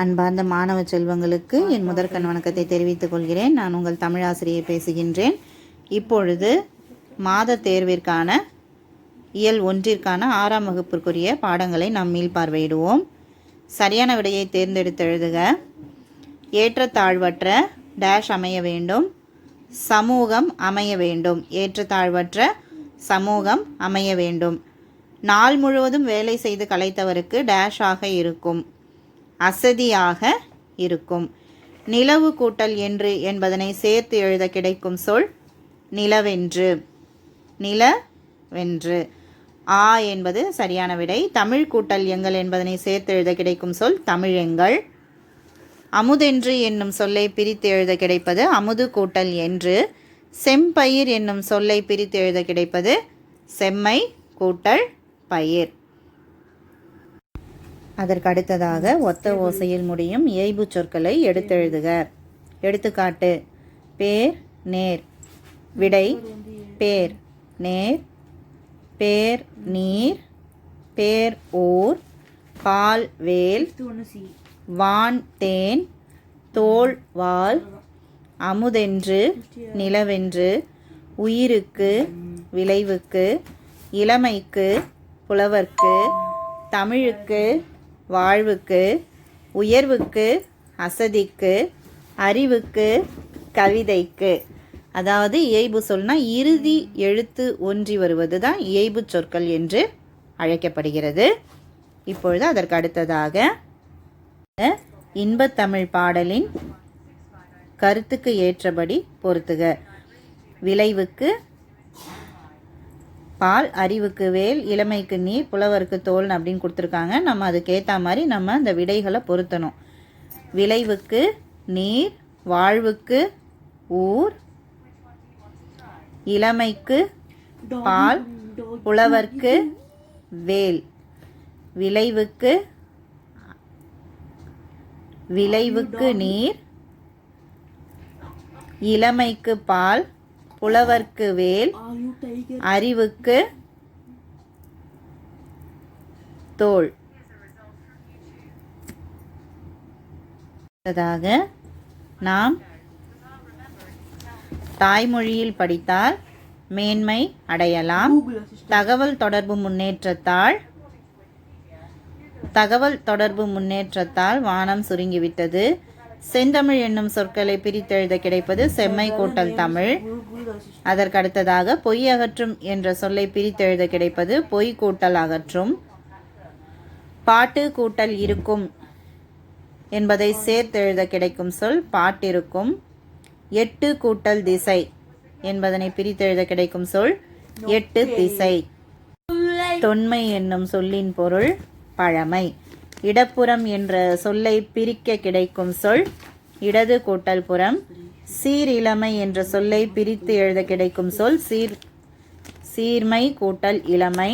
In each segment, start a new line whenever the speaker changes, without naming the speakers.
அன்பார்ந்த மாணவ செல்வங்களுக்கு என் முதற்கண் வணக்கத்தை தெரிவித்துக் கொள்கிறேன். நான் உங்கள் தமிழாசிரியை பேசுகின்றேன். இப்பொழுது மாத தேர்விற்கான இயல் 1ற்கான 6ஆம் வகுப்பிற்குரிய பாடங்களை நாம் மீள்பார்வையிடுவோம். சரியான விடையை தேர்ந்தெடுத்து எழுதுக. ஏற்றத்தாழ்வற்ற டேஷ் அமைய வேண்டும், சமூகம் அமைய வேண்டும். ஏற்றத்தாழ்வற்ற சமூகம் அமைய வேண்டும். நாள் முழுவதும் வேலை செய்து களைத்தவருக்கு டேஷ் ஆக இருக்கும், அசதியாக இருக்கும். நிலவு கூட்டல் என்று என்பதனை சேர்த்து எழுத கிடைக்கும் சொல் நிலவென்று. நிலவென்று. ஆ என்பது சரியான விடை. தமிழ் கூட்டல் எங்கள் என்பதனை சேர்த்து எழுத கிடைக்கும் சொல் தமிழெங்கள். அமுதென்று என்னும் சொல்லை பிரித்து எழுத கிடைப்பது அமுது கூட்டல் என்று. செம்பயிர் என்னும் சொல்லை பிரித்து எழுத கிடைப்பது செம்மை கூட்டல் பயிர். அதற்கு அடுத்ததாக ஒத்த ஓசையில் முடியும் இயைபு சொற்களை எடுத்தெழுதுக. எடுத்துக்காட்டு: பேர் நேர். விடை: பேர் நேர், பேர் நீர், பேர் ஊர், பால் வேல், வான் தேன், தோல் வால், அமுதென்று நிலவென்று, உயிருக்கு விளைவுக்கு, இளமைக்கு புலவர்க்கு, தமிழுக்கு வாழ்வுக்கு, உயர்வுக்கு அசதிக்கு, அறிவுக்கு கவிதைக்கு. அதாவது இயைபு சொல்னா இறுதி எழுத்து ஒன்றி வருவது தான் இயைபு சொற்கள் என்று அழைக்கப்படுகிறது. இப்பொழுது அதற்கு அடுத்ததாக இன்பத்தமிழ் பாடலின் கருத்துக்கு ஏற்றபடி பொருத்துக. விளைவுக்கு பால், அறிவுக்கு வேல், இளமைக்கு நீர், புலவருக்கு தோல் அப்படின்னு கொடுத்துருக்காங்க. நம்ம அதுக்கேற்ற மாதிரி நம்ம அந்த விடைகளை பொருத்தணும். விளைவுக்கு நீர், வாழ்வுக்கு ஊர், இளமைக்கு பால், புலவர்க்கு வேல். விளைவுக்கு நீர், இளமைக்கு பால், புலவர்க்கு வேல், அறிவுக்கு தோல். நாம் தாய்மொழியில் படித்தால் மேன்மை அடையலாம். தகவல் தொடர்பு முன்னேற்றத்தால் வானம் சுருங்கிவிட்டது. செந்தமிழ் என்னும் சொற்களை பிரித்தெழுத கிடைப்பது செம்மை கூட்டல் தமிழ். அதற்கு அடுத்ததாக பொய் அகற்றும் என்ற சொல்லை பிரித்தெழுத கிடைப்பது பொய் கூட்டல் அகற்றும். பாட்டு கூட்டல் இருக்கும் என்பதை சேர்த்தெழுத கிடைக்கும் சொல் பாட்டிருக்கும். எட்டு கூட்டல் திசை என்பதனை பிரித்தெழுத கிடைக்கும் சொல் எட்டு திசை. தொன்மை என்னும் சொல்லின் பொருள் பழமை. இடப்புறம் என்ற சொல்லை பிரிக்க கிடைக்கும் சொல் இடது கூட்டல் புறம். சீரிளமை என்ற சொல்லை பிரித்து எழுத கிடைக்கும் சொல் சீர்மை கூட்டல் இளமை.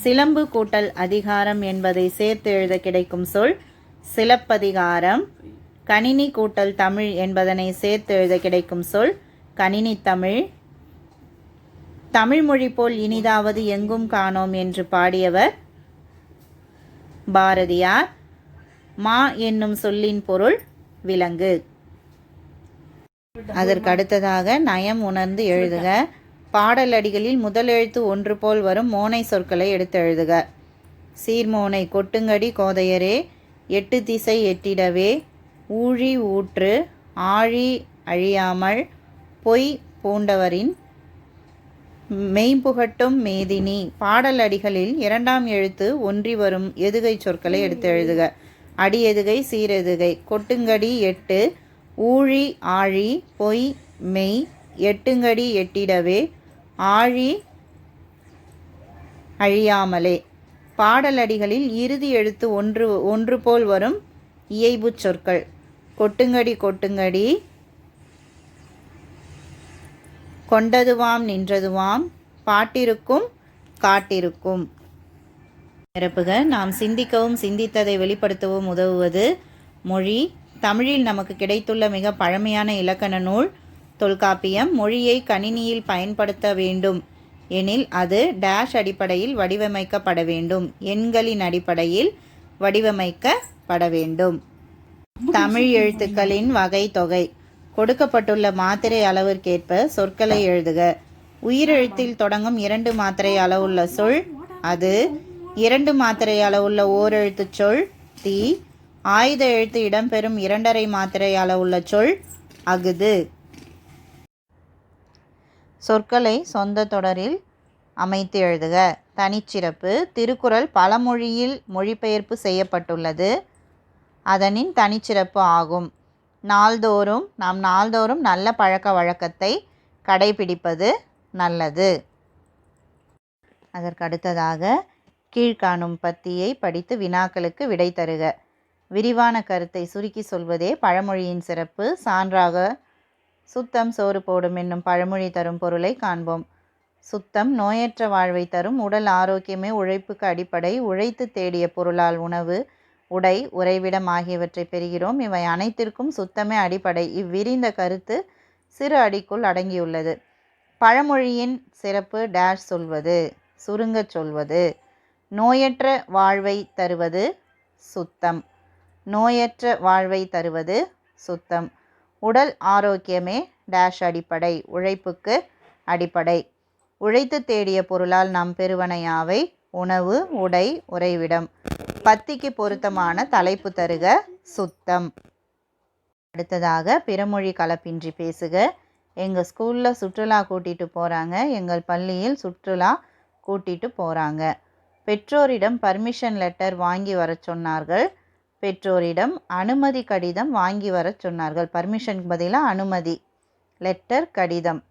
சிலம்பு கூட்டல் அதிகாரம் என்பதை சேர்த்து எழுத கிடைக்கும் சொல் சிலப்பதிகாரம். கணினி கூட்டல் தமிழ் என்பதனை சேர்த்து எழுத கிடைக்கும் சொல் கணினி தமிழ். தமிழ்மொழி போல் இனிதாவது எங்கும் காணோம் என்று பாடியவர் பாரதியார். மா என்னும் சொல்லின் பொருள் விலங்கு. அதற்கு அடுத்ததாக நயம் உணர்ந்து எழுதுக. பாடலடிகளில் முதல் எழுத்து ஒன்று போல் வரும் மோனை சொற்களை எடுத்து எழுதுக. சீர்மோனை கொட்டுங்கடி கோதையரே, எட்டு திசை எட்டிடவே, ஊழி ஊற்று, ஆழி அழியாமல், பொய் பூண்டவரின் மெய்ப்புகட்டும் மேதினி. பாடல் அடிகளில் இரண்டாம் எழுத்து ஒன்றி வரும் எதுகை சொற்களை எடுத்து எழுதுக. அடி எதுகை, சீரெதுகை. கொட்டுங்கடி எட்டு, ஊழி ஆழி, பொய் மெய், எட்டுங்கடி எட்டிடவே, ஆழி அழியாமலே. பாடல் அடிகளில் இறுதி எழுத்து ஒன்று போல் வரும் இயைபு சொற்கள். கொட்டுங்கடி கொட்டுங்கடி, கொண்டதுவாம் நின்றதுவாம், பாட்டிருக்கும் காட்டிருக்கும். நிரப்புக. நாம் சிந்திக்கவும் சிந்தித்ததை வெளிப்படுத்தவும் உதவுவது மொழி. தமிழில் நமக்கு கிடைத்துள்ள மிக பழமையான இலக்கண நூல் தொல்காப்பியம். மொழியை கணினியில் பயன்படுத்த வேண்டும் எனில் அது டேஷ் அடிப்படையில் வடிவமைக்கப்பட வேண்டும். எண்களின் அடிப்படையில் வடிவமைக்கப்பட வேண்டும். தமிழ் எழுத்துக்களின் வகை தொகை. கொடுக்கப்பட்டுள்ள மாத்திரை அளவிற்கேற்ப சொற்களை எழுதுக. உயிரெழுத்தில் தொடங்கும் 2 மாத்திரை அளவுள்ள சொல் அது. 2 மாத்திரை அளவுள்ள ஓரெழுத்துச் சொல் தி. ஆயுத எழுத்து இடம்பெறும் 2½ மாத்திரை அளவுள்ள சொல் அகுது. சொற்களை சொந்த தொடரில் அமைத்து எழுதுக. தனிச்சிறப்பு. திருக்குறள் பலமொழியில் மொழிபெயர்ப்பு செய்யப்பட்டுள்ளது. அதனின் தனிச்சிறப்பு ஆகும். நாம் நாள்தோறும் நல்ல பழக்க வழக்கத்தை கடைபிடிப்பது நல்லது. அதற்கடுத்ததாக கீழ்காணும் பத்தியை படித்து வினாக்களுக்கு விடை தருக. விரிவான கருத்தை சுருக்கி சொல்வதே பழமொழியின் சிறப்பு. சான்றாக சுத்தம் சோறு போடும் என்னும் பழமொழி தரும் பொருளை காண்போம். சுத்தம் நோயற்ற வாழ்வை தரும். உடல் ஆரோக்கியமே உழைப்புக்கு அடிப்படை. உழைத்து தேடிய பொருளால் உணவு, உடை, உறைவிடம் ஆகியவற்றை பெறுகிறோம். இவை அனைத்திற்கும் சுத்தமே அடிப்படை. இவ்விரிந்த கருத்து சிறு அடிக்குள் அடங்கியுள்ளது. பழமொழியின் சிறப்பு டேஷ் சொல்வது, சுருங்கச் சொல்வது. நோயற்ற வாழ்வை தருவது சுத்தம். நோயற்ற வாழ்வை தருவது சுத்தம். உடல் ஆரோக்கியமே டேஷ் அடிப்படை, உழைப்புக்கு அடிப்படை. உழைத்து தேடிய பொருளால் நாம் பெறுவனையாவை உணவு, உடை, உறைவிடம். பத்திக்கு பொருத்தமான தலைப்பு தருக சுத்தம். அடுத்ததாக பிறமொழி கலப்பின்றி பேசுக. எங்கள் ஸ்கூலில் சுற்றுலா கூட்டிகிட்டு போகிறாங்க. எங்கள் பள்ளியில் சுற்றுலா கூட்டிகிட்டு போகிறாங்க. பெற்றோரிடம் பர்மிஷன் லெட்டர் வாங்கி வர சொன்னார்கள். பெற்றோரிடம் அனுமதி கடிதம் வாங்கி வர சொன்னார்கள். பர்மிஷனுக்கு பதிலாக அனுமதி. லெட்டர் கடிதம்.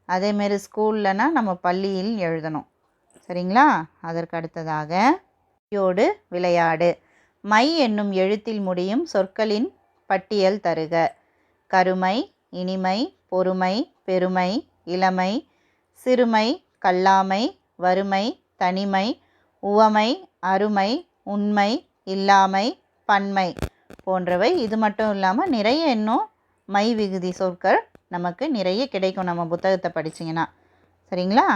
அதேமாரி ஸ்கூல்லனா நம்ம பள்ளியில் எழுதணும். சரிங்களா? அதற்கு அடுத்ததாக யோடு விளையாடு. மை என்னும் எழுத்தில் முடியும் சொற்களின் பட்டியல் தருக. கருமை, இனிமை, பொறுமை, பெருமை, இளமை, சிறுமை, கல்லாமை, வறுமை, தனிமை, உவமை, அருமை, உண்மை, இல்லாமை, பன்மை போன்றவை. இது மட்டும் இல்லாமல் நிறைய இன்னும் மை விகுதி சொற்கள் நமக்கு நிறைய கிடைக்கும் நம்ம புத்தகத்தை படிச்சிங்கன்னா. சரிங்களா?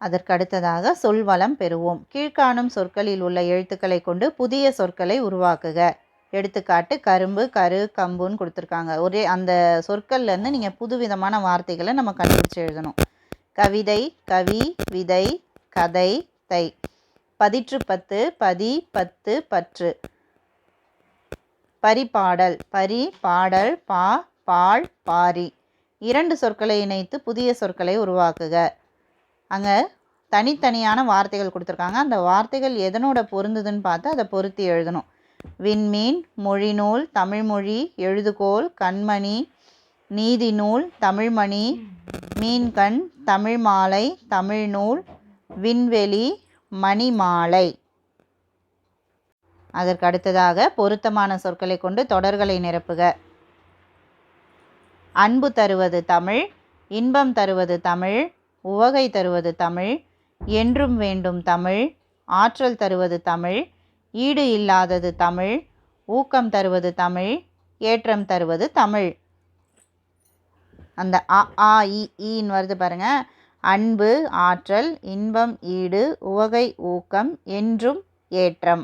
அதற்கு அடுத்ததாக சொல்வளம் பெறுவோம். கீழ்காணும் சொற்களில் உள்ள எழுத்துக்களை கொண்டு புதிய சொற்களை உருவாக்குக. எடுத்துக்காட்டு கரும்பு, கரு, கம்புன்னு கொடுத்துருக்காங்க. ஒரே அந்த சொற்கள்லேருந்து நீங்கள் புதுவிதமான வார்த்தைகளை நம்ம கண்டுபிடிச்சு எழுதணும். கவிதை, கவி, விதை, கதை, தை. பதிற்று பத்து, பதி, பத்து, பற்று. பரிபாடல், பரி, பாடல், பா, பால், பாரி. 2 சொற்களை இணைத்து புதிய சொற்களை உருவாக்குக. அங்கே தனித்தனியான வார்த்தைகள் கொடுத்துருக்காங்க. அந்த வார்த்தைகள் எதனோட பொருந்துதுன்னு பார்த்து அதை பொருத்தி எழுதணும். விண்மீன், மொழிநூல், தமிழ்மொழி, எழுதுகோல், கண்மணி, நீதிநூல், தமிழ்மணி, மீன்கண், தமிழ் மாலை, தமிழ்நூல், விண்வெளி, மணிமாலை. அதற்கு அடுத்ததாக பொருத்தமான சொற்களை கொண்டு தொடர்களை நிரப்புக. அன்பு தருவது தமிழ், இன்பம் தருவது தமிழ், உவகை தருவது தமிழ், என்றும் வேண்டும் தமிழ், ஆற்றல் தருவது தமிழ், ஈடு இல்லாதது தமிழ், ஊக்கம் தருவது தமிழ், ஏற்றம் தருவது தமிழ். அந்த ஆ ஈன்னு வருது பாருங்க. அன்பு, ஆற்றல், இன்பம், ஈடு, உவகை, ஊக்கம், என்றும், ஏற்றம்.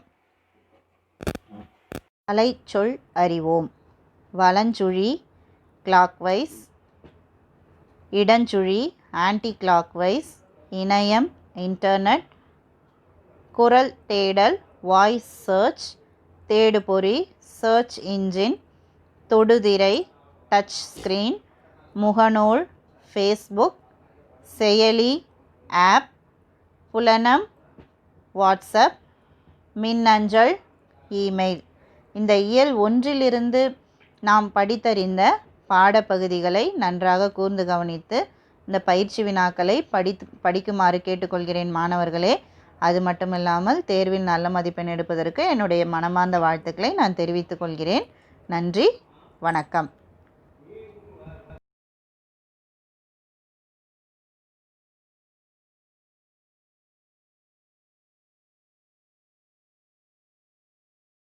அலைச்சொல் அறிவோம். வலஞ்சுழி கிளாக்வைஸ், இடஞ்சுழி ஆன்டி கிளாக்வைஸ், இணையம் இன்டர்நெட், குரல் தேடல் வாய்ஸ் சர்ச், தேடுபொறி சர்ச் இன்ஜின், தொடுதிரை டச் ஸ்க்ரீன், முகநூல் ஃபேஸ்புக், செயலி ஆப், புலனம் வாட்ஸ்அப், மின்னஞ்சல் இமெயில். இந்த இயல் 1 நாம் படித்தறிந்த பாடப்பகுதிகளை நன்றாக கூர்ந்து கவனித்து இந்த பயிற்சி வினாக்களை படிக்குமாறு கேட்டுக்கொள்கிறேன் மாணவர்களே. அது மட்டுமில்லாமல் தேர்வில் நல்ல மதிப்பெண் எடுப்பதற்கு என்னுடைய மனமார்ந்த வாழ்த்துக்களை நான் தெரிவித்துக் கொள்கிறேன். நன்றி, வணக்கம்.